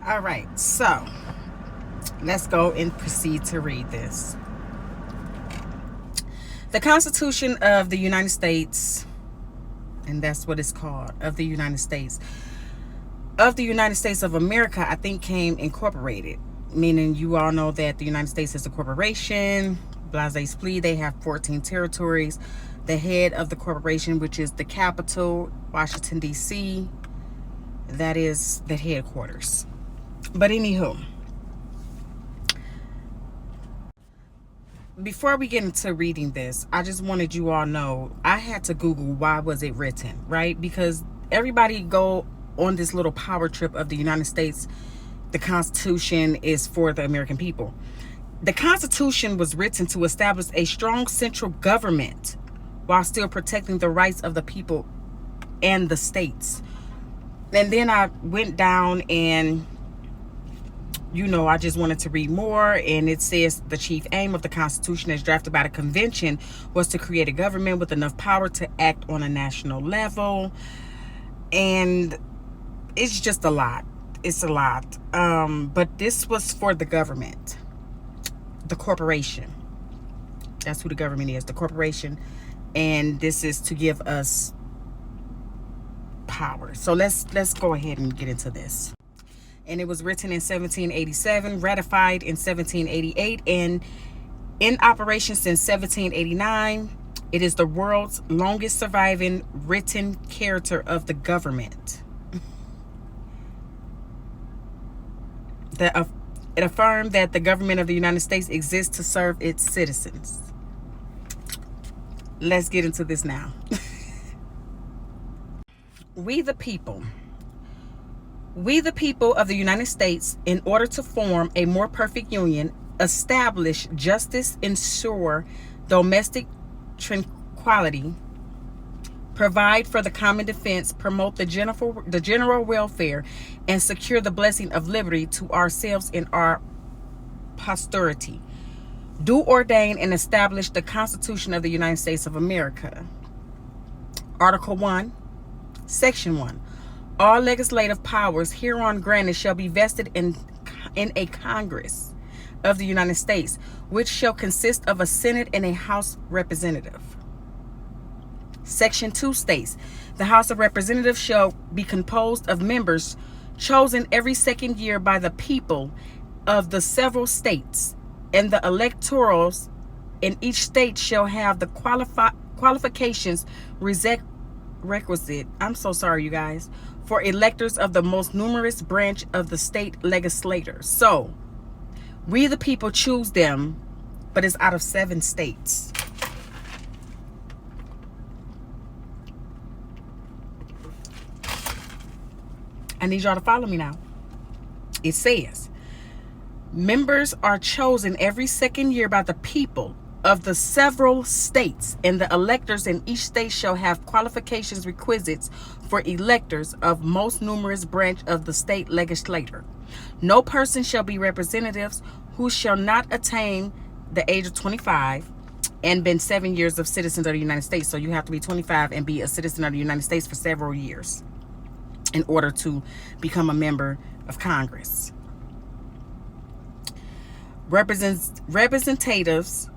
All right, so let's go and proceed to read this. The Constitution of the United States, and that's what it's called, of the United States. Of the United States of America, I think came incorporated, meaning you all know that the United States is a corporation. Blase Splee, they have 14 territories. The head of the corporation, which is the capital, Washington, D.C., that is the headquarters. But anywho, before we get into reading this, I just wanted you all know I had to Google why was it written, right? Because everybody go on this little power trip of the United States. The Constitution is for the American people. The Constitution was written to establish a strong central government while still protecting the rights of the people and the states. And then I went down and I just wanted to read more, and it says the chief aim of the Constitution as drafted by the convention was to create a government with enough power to act on a national level. And it's just a lot. It's a lot. But this was for the government, the corporation. That's who the government is, the corporation. And this is to give us power. So let's go ahead and get into this. And it was written in 1787, ratified in 1788, and in operation since 1789. It is the world's longest surviving written character of the government. It affirmed that the government of the United States exists to serve its citizens. Let's get into this now. We the people of the United States, in order to form a more perfect union, establish justice, ensure domestic tranquility, provide for the common defense, promote the general welfare, and secure the blessing of liberty to ourselves and our posterity, do ordain and establish the Constitution of the United States of America. Article 1, Section 1. All legislative powers hereon granted shall be vested in a Congress of the United States, which shall consist of a Senate and a House Representative. Section 2 states, the House of Representatives shall be composed of members chosen every second year by the people of the several states, and the electorals in each state shall have the qualifications requisite, I'm so sorry, you guys, for electors of the most numerous branch of the state legislators. So, we the people choose them, but it's out of 7 states. I need y'all to follow me now. It says, members are chosen every second year by the people of the several states, and the electors in each state shall have qualifications requisites for electors of most numerous branch of the state legislature. No person shall be representatives who shall not attain the age of 25 and been 7 years of citizens of the United States. So you have to be 25 and be a citizen of the United States for several years in order to become a member of Congress. Representatives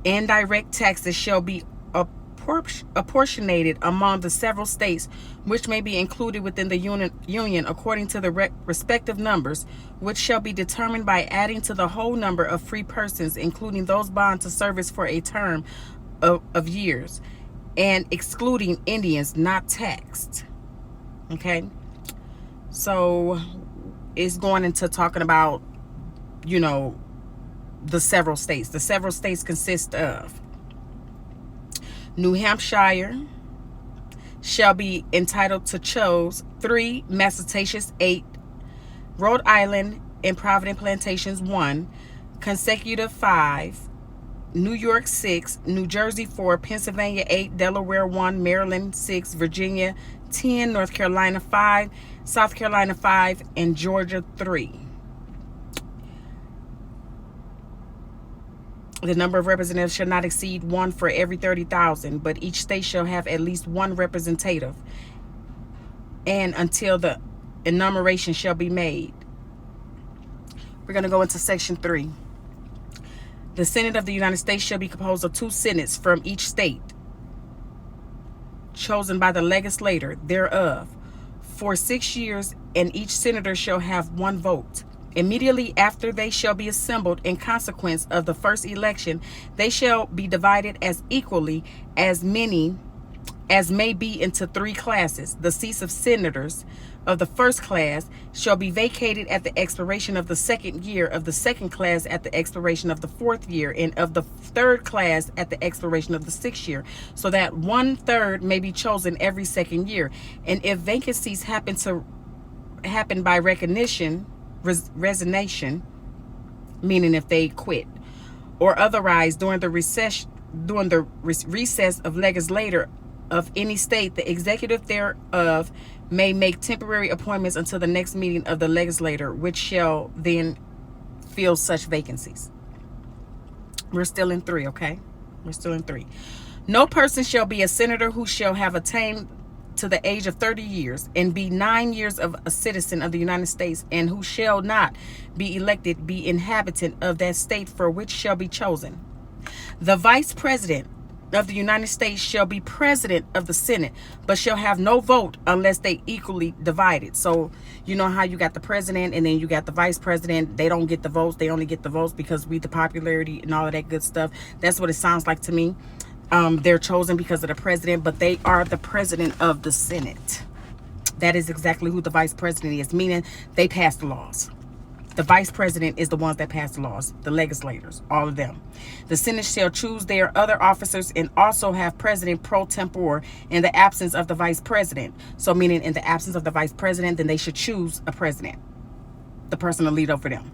and direct taxes shall be apportionated among the several states, which may be included within the union according to the respective numbers, which shall be determined by adding to the whole number of free persons, including those bound to service for a term of years, and excluding Indians not taxed. Okay, so it's going into talking about, the several states. The several states consist of New Hampshire shall be entitled to choose 3, Massachusetts 8, Rhode Island and Providence Plantations 1, consecutive 5, New York 6, New Jersey 4, Pennsylvania 8, Delaware 1, Maryland 6, Virginia 10, North Carolina 5, South Carolina 5, and Georgia 3. The number of representatives shall not exceed 1 for every 30,000, but each state shall have at least 1 representative. And until the enumeration shall be made. We're going to go into section 3. The Senate of the United States shall be composed of 2 senates from each state, chosen by the legislator thereof, for 6 years, and each senator shall have 1 vote. Immediately after they shall be assembled in consequence of the first election, they shall be divided as equally as many as may be into 3 classes. The seats of senators of the first class shall be vacated at the expiration of the 2nd year, of the 2nd class at the expiration of the 4th year, and of the 3rd class at the expiration of the 6th year, so that 1/3 may be chosen every 2nd year. And if vacancies happen by resignation, meaning if they quit, or otherwise during the recess of legislature of any state, the executive thereof may make temporary appointments until the next meeting of the legislature, which shall then fill such vacancies. We're still in 3, okay? We're still in 3. No person shall be a senator who shall have attained to the age of 30 years and be 9 years of a citizen of the United States, and who shall not be elected be inhabitant of that state for which shall be chosen. The vice president of the United States shall be president of the Senate, but shall have no vote unless they equally divided. So you know how you got the president and then you got the vice president. They don't get the votes. They only get the votes because we the popularity and all of that good stuff. That's what it sounds like to me. They're chosen because of the president, but they are the president of the Senate. That is exactly who the vice president is, meaning they pass the laws. The vice president is the ones that pass the laws, the legislators, all of them. The Senate shall choose their other officers and also have president pro tempore in the absence of the vice president. So meaning in the absence of the vice president, then they should choose a president, the person to lead over them.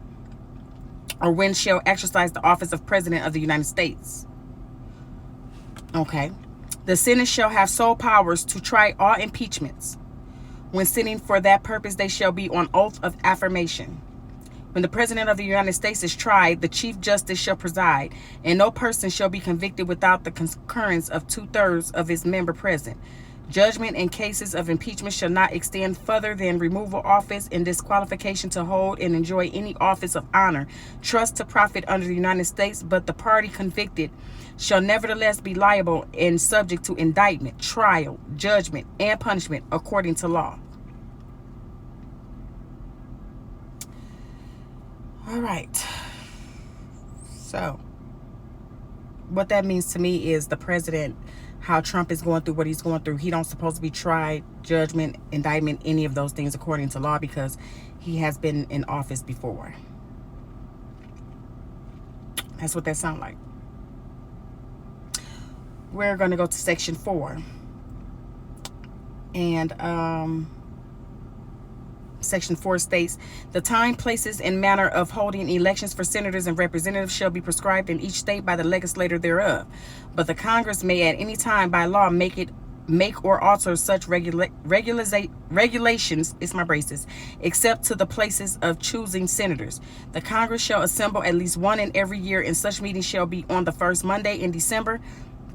Or when shall exercise the office of president of the United States. Okay. The Senate shall have sole powers to try all impeachments. When sitting for that purpose, they shall be on oath of affirmation. When the President of the United States is tried, the Chief Justice shall preside, and no person shall be convicted without the concurrence of 2/3 of his member present. Judgment in cases of impeachment shall not extend further than removal office and disqualification to hold and enjoy any office of honor, trust to profit under the United States, but the party convicted shall nevertheless be liable and subject to indictment, trial, judgment, and punishment according to law. All right. So what that means to me is the president, how Trump is going through what he's going through. He don't supposed to be tried, judgment, indictment, any of those things according to law, because he has been in office before. That's what that sounds like. We're going to go to section 4. And Section 4 states, the time, places, and manner of holding elections for senators and representatives shall be prescribed in each state by the legislator thereof. But the Congress may at any time by law make or alter such regulations, it's my braces, except to the places of choosing senators. The Congress shall assemble at least one in every year, and such meeting shall be on the first Monday in December,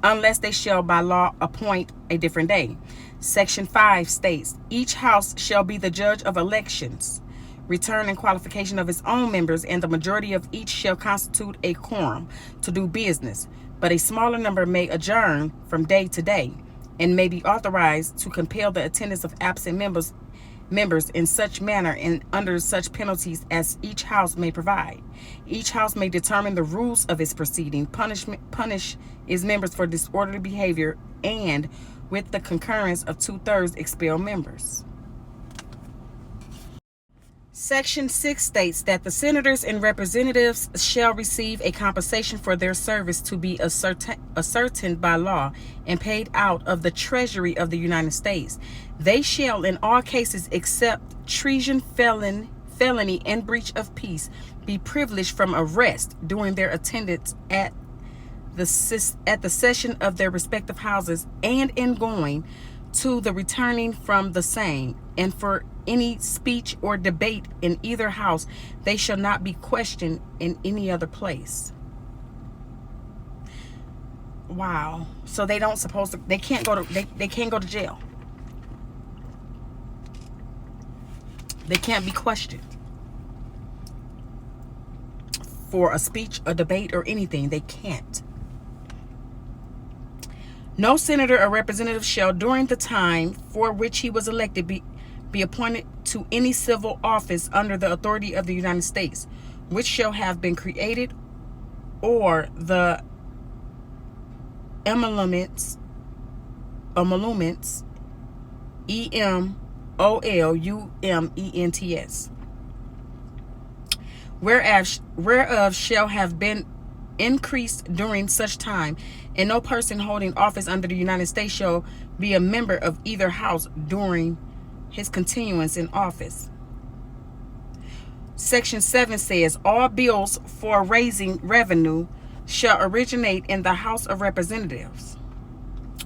unless they shall by law appoint a different day. Section 5 states, each house shall be the judge of elections, return and qualification of its own members, and the majority of each shall constitute a quorum to do business, but a smaller number may adjourn from day to day, and may be authorized to compel the attendance of absent members in such manner and under such penalties as each house may provide. Each house may determine the rules of its proceeding, punish its members for disorderly behavior, and with the concurrence of 2/3 expel members. Section 6 states that the senators and representatives shall receive a compensation for their service to be ascertained by law and paid out of the Treasury of the United States. They shall, in all cases except treason, felony, and breach of peace, be privileged from arrest during their attendance at the session of their respective houses, and in going to the returning from the same, and for any speech or debate in either house, they shall not be questioned in any other place. Wow. So they can't go to jail. They can't be questioned for a speech, a debate, or anything. They can't. No senator or representative shall, during the time for which he was elected, be appointed to any civil office under the authority of the United States, which shall have been created, or the emoluments, EMOLUMENTS, whereof shall have been increased during such time, and no person holding office under the United States shall be a member of either house during his continuance in office. Section 7 says, all bills for raising revenue shall originate in the House of Representatives,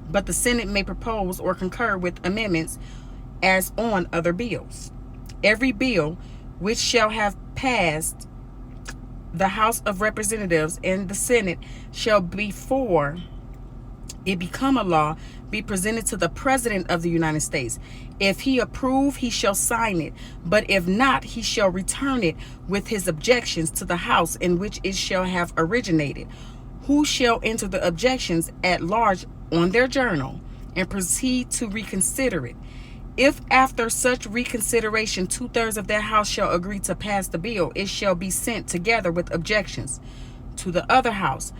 but the Senate may propose or concur with amendments as on other bills. Every bill which shall have passed the House of Representatives and the Senate shall, before it become a law, be presented to the President of the United States. If he approve, he shall sign it, but if not, he shall return it with his objections to the House in which it shall have originated, who shall enter the objections at large on their journal and proceed to reconsider it. If after such reconsideration 2/3 of that house shall agree to pass the bill, it shall be sent together with objections to the other house,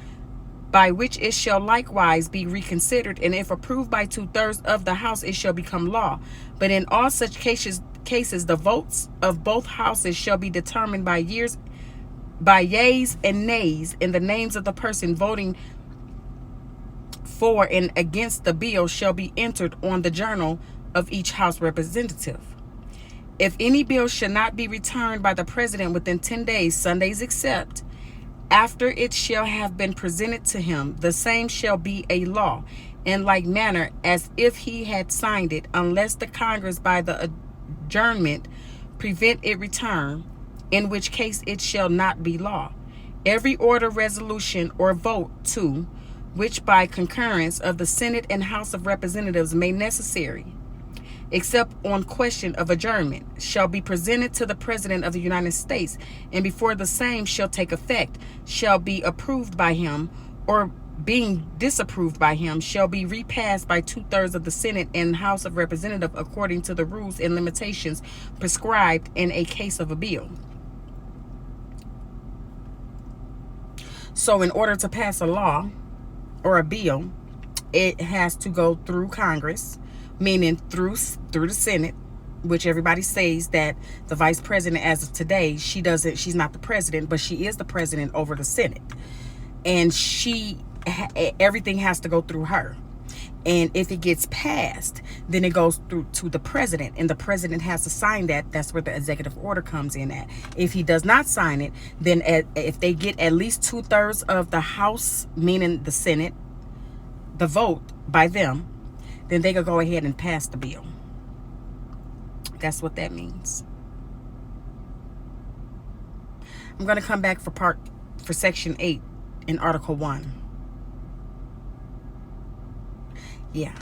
by which it shall likewise be reconsidered, and if approved by 2/3 of the house, it shall become law. But in all such cases, the votes of both houses shall be determined by yeas and nays, and the names of the person voting for and against the bill shall be entered on the journal of each House representative. If any bill shall not be returned by the President within 10 days, Sundays except, after it shall have been presented to him, the same shall be a law, in like manner as if he had signed it, unless the Congress by the adjournment prevent it return, in which case it shall not be law. Every order, resolution, or vote to which by concurrence of the Senate and House of Representatives may necessary, except on question of adjournment, shall be presented to the President of the United States, and before the same shall take effect, shall be approved by him, or being disapproved by him, shall be repassed by 2/3 of the Senate and House of Representatives according to the rules and limitations prescribed in a case of a bill. So in order to pass a law or a bill, it has to go through Congress, meaning through the Senate, which everybody says that the vice president as of today, she's not the president, but she is the president over the Senate. And everything has to go through her. And if it gets passed, then it goes through to the president, and the president has to sign that. That's where the executive order comes in at. If he does not sign it, then if they get at least 2/3 of the House, meaning the Senate, the vote by them, then they could go ahead and pass the bill. That's what that means. I'm going to come back for section 8 in Article 1. Yeah.